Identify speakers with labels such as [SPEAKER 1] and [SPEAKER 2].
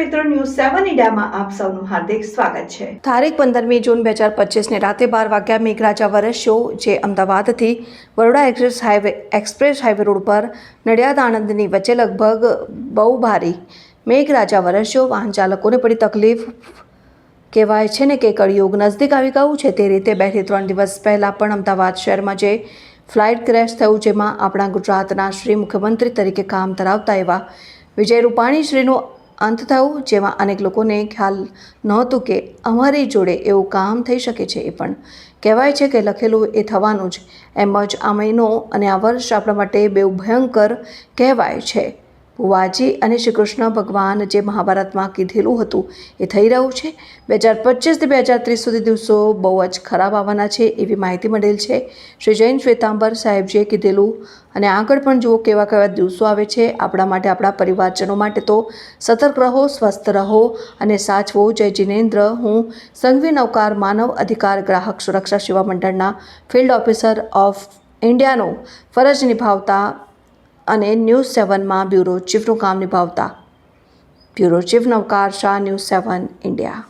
[SPEAKER 1] મિત્રો, ન્યૂઝ 7 ઇન્ડિયામાં આપ સૌનું હાર્દિક સ્વાગત છે।
[SPEAKER 2] તારીખ 15મી જૂન 2025ને રાતે 12 વાગ્યા મેઘરાજા વરસ્યો, જે અમદાવાદથી બરોડા એક્સપ્રેસ હાઈવે રોડ પર નડિયાદ આણંદની વચ્ચે લગભગ બહુ ભારે મેઘરાજા વરસ્યો। વાહન ચાલકોને પડી તકલીફ। કહેવાય છે ને કે કળિયુગ નજદીક આવી ગયું છે। તે રીતે 2 થી 3 દિવસ પહેલાં પણ અમદાવાદ શહેરમાં જે ફ્લાઇટ ક્રેશ થયું, જેમાં આપણા ગુજરાતના શ્રી મુખ્યમંત્રી તરીકે કામ ધરાવતા એવા વિજય રૂપાણી શ્રીનું અંત થયું, જેમાં અનેક લોકોને ખ્યાલ નહોતું કે અમારી જોડે એવું કામ થઈ શકે છે। એ પણ કહેવાય છે કે લખેલું એ થવાનું જ। એમ જ આ મહિનો અને આ વર્ષ આપણા માટે બહુ ભયંકર કહેવાય છે। ભુવાજી અને શ્રી કૃષ્ણ ભગવાન જે મહાભારતમાં કીધેલું હતું એ થઈ રહ્યું છે। 2025 થી 2030 સુધી દિવસો બહુ જ ખરાબ આવવાના છે એવી માહિતી મળેલ છે। શ્રી જૈન શ્વેતાંબર સાહેબજીએ કીધેલું અને આગળ પણ જુઓ કેવા કેવા દિવસો આવે છે આપણા માટે, આપણા પરિવારજનો માટે। તો સતર્ક રહો, સ્વસ્થ રહો અને સાચવો। જય જિનેન્દ્ર। હું સંઘવી નૌકાર માનવ અધિકાર ગ્રાહક સુરક્ષા સેવા મંડળના ફિલ્ડ ઓફિસર ઓફ ઇન્ડિયાનો ફરજ નિભાવતા અને ન્યૂઝ 7માં બ્યુરો ચીફનું કામ નિભાવતા બ્યુરો ચીફ નવકાર શાહ, ન્યૂઝ 7 ઇન્ડિયા।